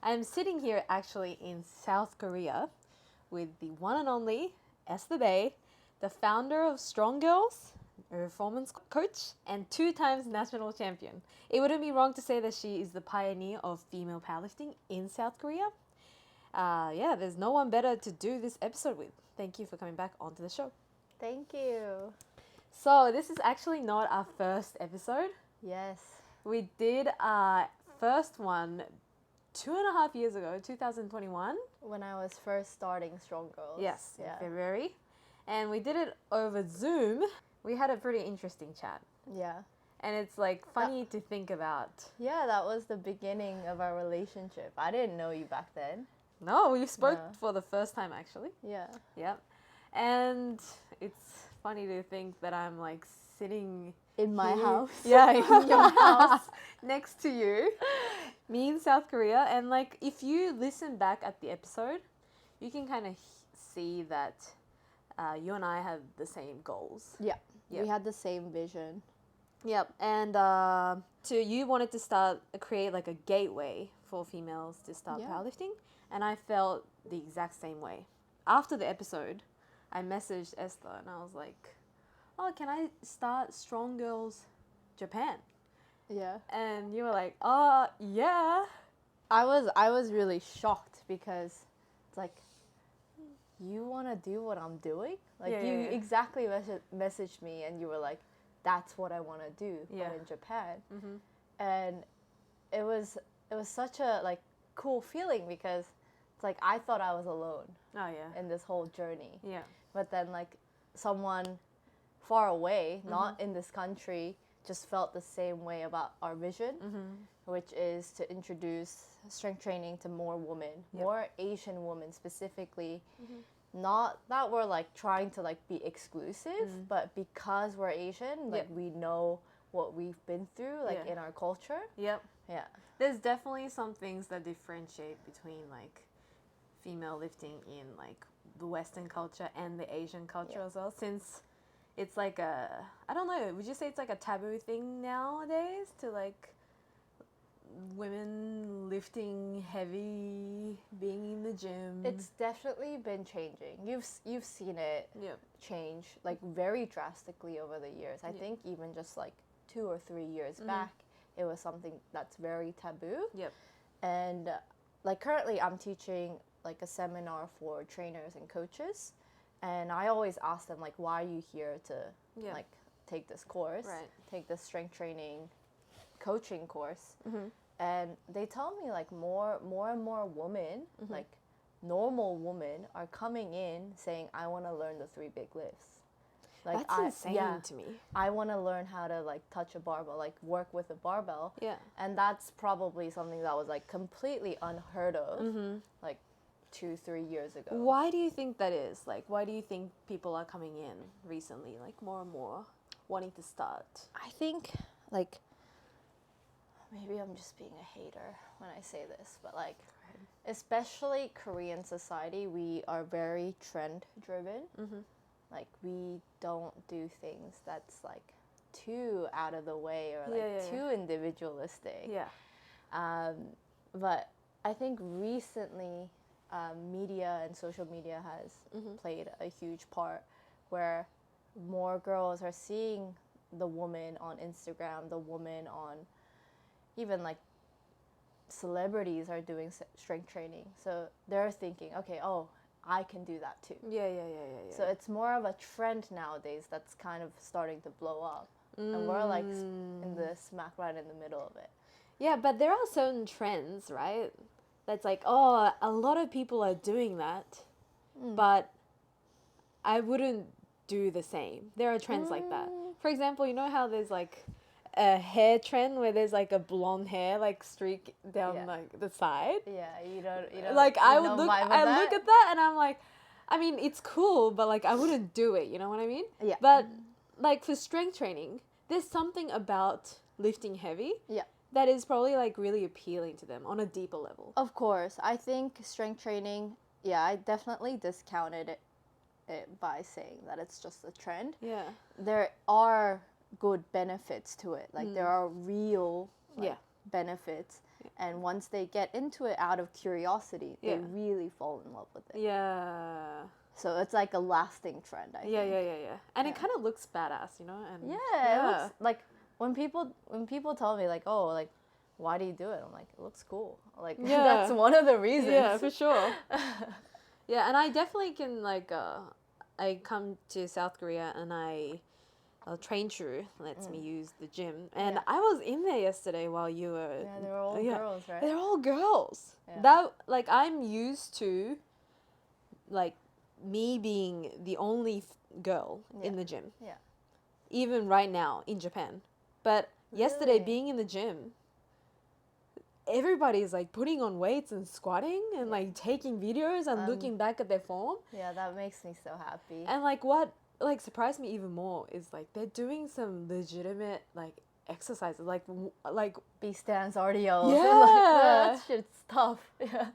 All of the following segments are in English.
I'm sitting here actually in South Korea with the one and only Esther, the founder of Strongirls, a performance coach, and 2 times national champion. It wouldn't be wrong to say that she is the pioneer of female powerlifting in South Korea. There's no one better to do this episode with. Thank you for coming back onto the show. Thank you. So this is actually not our first episode. Yes. We did our first one 2.5 years ago, 2021. When I was first starting Strongirls. Yes, Yeah. in February. And we did it over Zoom. We had a pretty interesting chat. Yeah. And it's like funny to think about. Yeah, that was the beginning of our relationship. I didn't know you back then. No, we spoke Yeah. for the first time actually. Yeah. Yep. And it's funny to think that I'm like sitting In my here- house. Yeah, in your house next to you. Me in South Korea. And like if you listen back at the episode, you can kind of see that you and I have the same goals. Yeah. Yep. We had the same vision. Yep. And you wanted to create like a gateway for females to start Yeah. powerlifting. And I felt the exact same way. After the episode, I messaged Esther and I was like, oh, can I start Strongirls Japan? Yeah. And you were like, yeah. I was really shocked because it's like, you want to do what I'm doing? Like Yeah, you yeah, yeah. exactly messaged me and you were like, that's what I want to do, Yeah. but in Japan. Mm-hmm. And it was such a like cool feeling because it's like I thought I was alone Oh, yeah. in this whole journey. Yeah. But then like someone far away, not in this country, just felt the same way about our vision, which is to introduce strength training to more women, more Asian women specifically. Not that we're like trying to like be exclusive, but because we're Asian, like we know what we've been through, like Yeah. in our culture. Yep. Yeah. There's definitely some things that differentiate between like female lifting in like the Western culture and the Asian culture as well, since it's like I don't know, would you say it's like a taboo thing nowadays to like women lifting heavy, being in the gym? It's definitely been changing. You've seen it Yep. change like very drastically over the years. I think even just like 2 or 3 years back, it was something that's very taboo. Yep. And like currently I'm teaching like a seminar for trainers and coaches, and I always ask them like, why are you here to like take this course, Right. take this strength training coaching course? And they tell me like more and more women, like normal women, are coming in saying, I want to learn the 3 big lifts. Like That's insane to me. I want to learn how to like touch a barbell, like work with a barbell. Yeah. And that's probably something that was like completely unheard of like 2-3 years ago. Why do you think that is? Like, why do you think people are coming in recently, like more and more wanting to start? I think like maybe I'm just being a hater when I say this, but like especially Korean society, we are very trend driven. Like we don't do things that's like too out of the way or like too individualistic. Yeah. But I think recently media and social media has played a huge part where more girls are seeing the woman on Instagram, the woman on even like celebrities are doing strength training. So they're thinking, okay, oh, I can do that too. Yeah. So it's more of a trend nowadays that's kind of starting to blow up. And we're like in the smack right in the middle of it. Yeah, but there are certain trends, right? That's like, oh, a lot of people are doing that, but I wouldn't do the same. There are trends like that. For example, you know how there's like a hair trend where there's like a blonde hair like streak down like the side? Yeah, you don't Like I would don't look, vibe with I look that? at that and I'm like, I mean, it's cool, but like I wouldn't do it. You know what I mean? Yeah. But like for strength training, there's something about lifting heavy Yeah. that is probably like really appealing to them on a deeper level. Of course. I think strength training, I definitely discounted it by saying that it's just a trend. Yeah. There are good benefits to it. Like there are real benefits. And once they get into it out of curiosity, they really fall in love with it. Yeah. So it's like a lasting trend, I think. Yeah. And it kind of looks badass, you know? And it looks like when people tell me like, oh, like, why do you do it? I'm like, it looks cool. Like, that's one of the reasons. Yeah, for sure. Yeah, and I definitely can like I come to South Korea and I train True lets me use the gym, and I was in there yesterday while you were. Yeah, they're all girls, right? They're all girls. Yeah. That like I'm used to, like me being the only girl in the gym. Yeah. Even right now in Japan, but yesterday being in the gym, everybody's like putting on weights and squatting and like taking videos and looking back at their form. Yeah, that makes me so happy. And like what like surprised me even more is like they're doing some legitimate like exercises like B stands, RDLs. Yeah. That shit's tough. Yeah.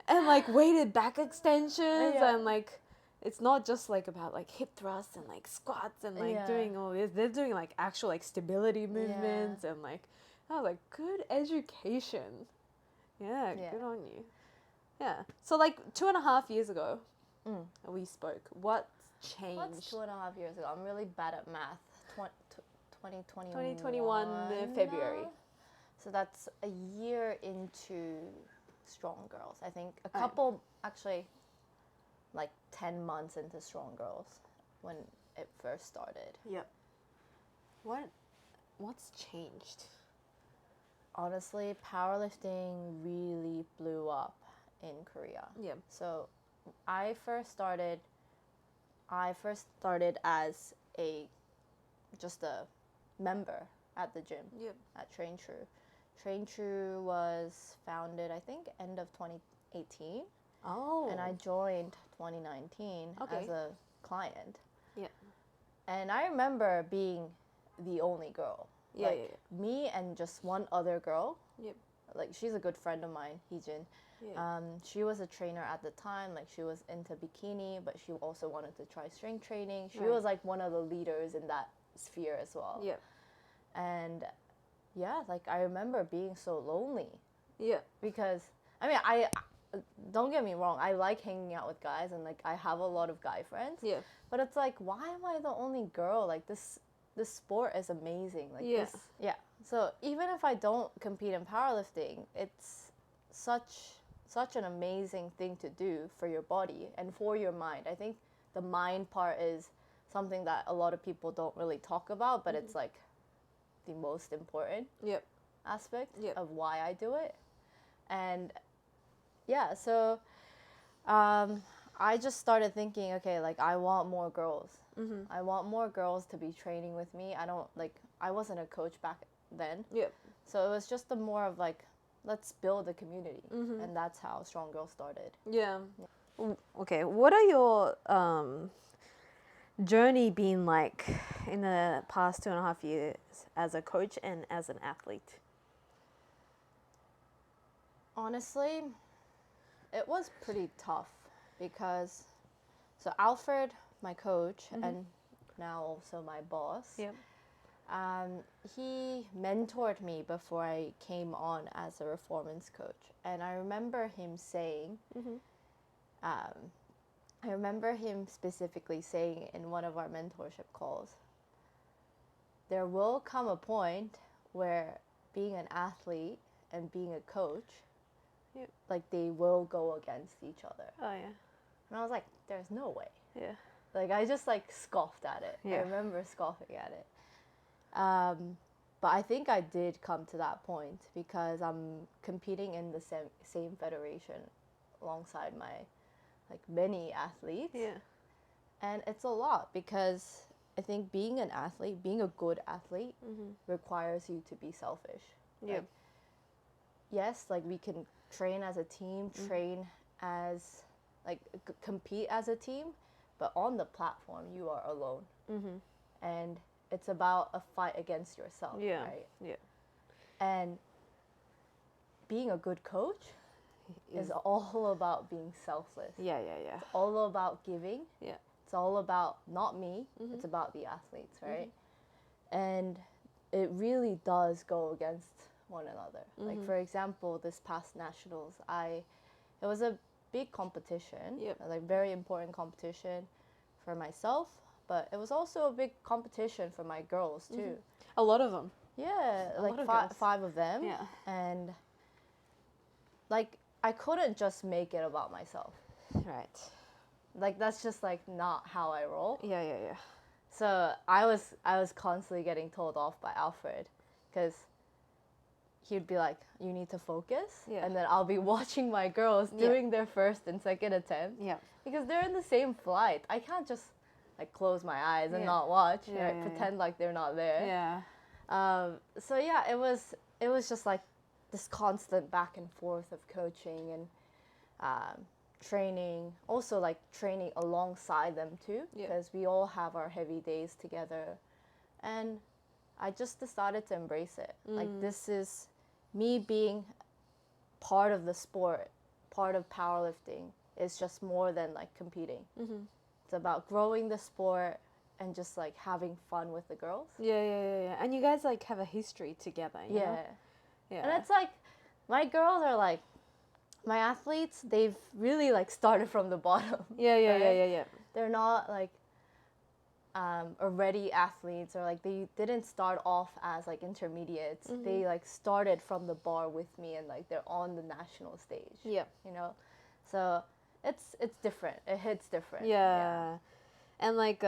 And like weighted back extensions and like it's not just like about like hip thrusts and like squats and like doing all this. They're doing like actual like stability movements and like I was like, good education. Yeah, good on you. Yeah. So like 2.5 years ago we spoke. What changed? What's 2.5 years ago? I'm really bad at math. 2021. 2021 February. So that's a year into Strongirls. I think a couple, actually, like 10 months into Strongirls when it first started. Yep. What's changed? Honestly, powerlifting really blew up in Korea. Yep. So I first started as just a member at the gym. Yep. At Train True. Train True was founded, I think, end of 2018. Oh. And I joined 2019 as a client. Yeah. And I remember being the only girl. Yeah, like me and just one other girl. Yep. Like she's a good friend of mine, Heejin. Yeah. She was a trainer at the time. Like she was into bikini, but she also wanted to try strength training. She was like one of the leaders in that sphere as well. Yeah. And yeah, like I remember being so lonely. Yeah. Because I mean, I don't get me wrong. I like hanging out with guys, and like I have a lot of guy friends. Yeah. But it's like, why am I the only girl? Like this sport is amazing. Like this, So even if I don't compete in powerlifting, it's such an amazing thing to do for your body and for your mind. I think the mind part is something that a lot of people don't really talk about, but it's like the most important aspect of why I do it. And yeah, so I just started thinking, okay, like I want more girls. I want more girls to be training with me. I wasn't a coach back then. Yeah. So it was just more of like, let's build a community. And that's how Strongirls started. Yeah. Okay, what are your journey been like in the past 2.5 years as a coach and as an athlete? Honestly, it was pretty tough because, so Alfred, my coach, and now also my boss, he mentored me before I came on as a performance coach. And I remember him saying, I remember him specifically saying in one of our mentorship calls, there will come a point where being an athlete and being a coach, like they will go against each other. Oh, yeah. And I was like, there's no way. Yeah. Like I just like scoffed at it. I remember scoffing at it. But I think I did come to that point because I'm competing in the same federation alongside my like many athletes. Yeah. And it's a lot because I think being an athlete, being a good athlete requires you to be selfish. Yeah. Like, yes, like we can train as a team, train as like compete as a team, but on the platform you are alone. And it's about a fight against yourself, right? Yeah. And being a good coach is all about being selfless. Yeah. It's all about giving. Yeah. It's all about not me. It's about the athletes, right? And it really does go against one another. Like for example, this past nationals, it was a big competition, like very important competition for myself, but it was also a big competition for my girls too. A lot of them. Yeah, A like lot of girls. 5 of them. Yeah. And like I couldn't just make it about myself. Right. Like that's just like not how I roll. Yeah. So I was constantly getting told off by Alfred because he'd be like, "You need to focus," and then I'll be watching my girls doing their first and second attempt. Yeah. Because they're in the same flight. I can't just like close my eyes and not watch, right? Pretend like they're not there. Yeah. So yeah, it was just like this constant back and forth of coaching and training, also like training alongside them too, because we all have our heavy days together. And I just decided to embrace it. Like this is me being part of the sport, part of powerlifting. It's just more than like competing. It's about growing the sport and just like having fun with the girls. Yeah. And you guys like have a history together, you know? Yeah. And it's like my girls are like my athletes, they've really like started from the bottom. Yeah. They're not like already athletes, or like they didn't start off as like intermediates. They like started from the bar with me and like they're on the national stage. Yeah. You know? So it's different. It hits different. Yeah. And like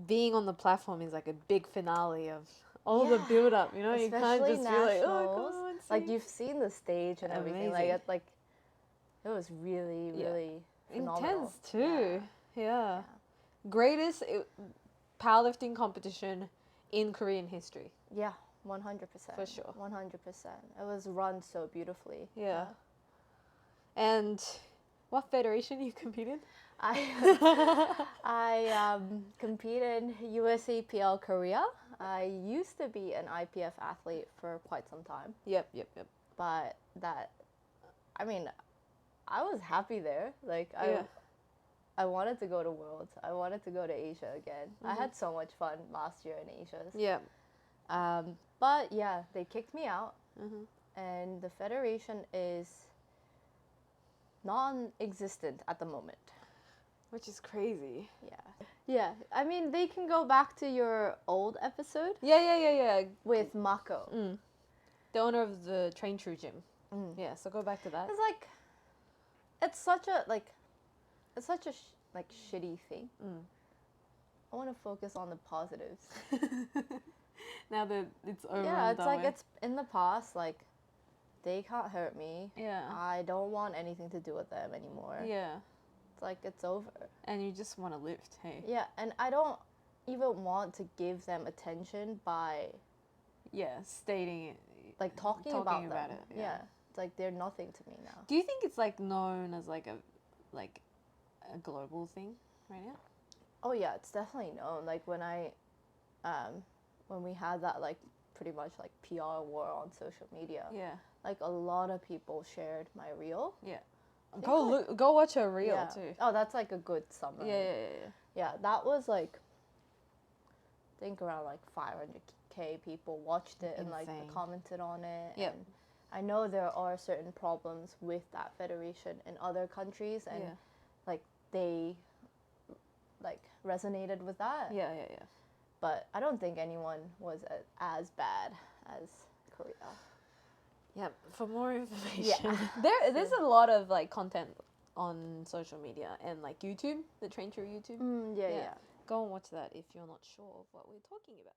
being on the platform is like a big finale of all the build up, you know? Especially you can't just be like, oh, nationals. come on, Like you've seen the stage and everything. Amazing. Like it was really, really phenomenal. Intense too. Yeah. Greatest powerlifting competition in Korean history. Yeah, 100%. For sure. 100%. It was run so beautifully. Yeah. And what federation you compete in? I compete in USAPL Korea. I used to be an IPF athlete for quite some time. Yep. But I mean, I was happy there. Like I wanted to go to Worlds. I wanted to go to Asia again. I had so much fun last year in Asia. Yeah. But yeah, they kicked me out. And the federation is non-existent at the moment. Which is crazy. Yeah. I mean, they can go back to your old episode. Yeah. With Mako. The owner of the Train True Gym. Yeah, so go back to that. It's like, it's such a shitty thing. I want to focus on the positives. Now that it's over. Yeah, it's like it's in the past. Like, they can't hurt me. Yeah. I don't want anything to do with them anymore. Yeah. It's like it's over. And you just want to lift, hey? Yeah, and I don't even want to give them attention by stating it. Like talking about them. it. Yeah. It's like they're nothing to me now. Do you think it's like known as like a global thing right now? Oh yeah, it's definitely known. Like when we had that like pretty much like PR war on social media. Yeah. Like a lot of people shared my reel. Yeah. Go watch her reel too. Oh, that's like a good summary. Yeah. Yeah, that was like, I think around like 500K people watched it and like commented on it. Yeah. And I know there are certain problems with that federation in other countries, and like they like resonated with that. Yeah. But I don't think anyone was as bad as Korea. Yeah, for more information. There's a lot of like content on social media and like YouTube, the Train True YouTube. Yeah. Go and watch that if you're not sure of what we're talking about.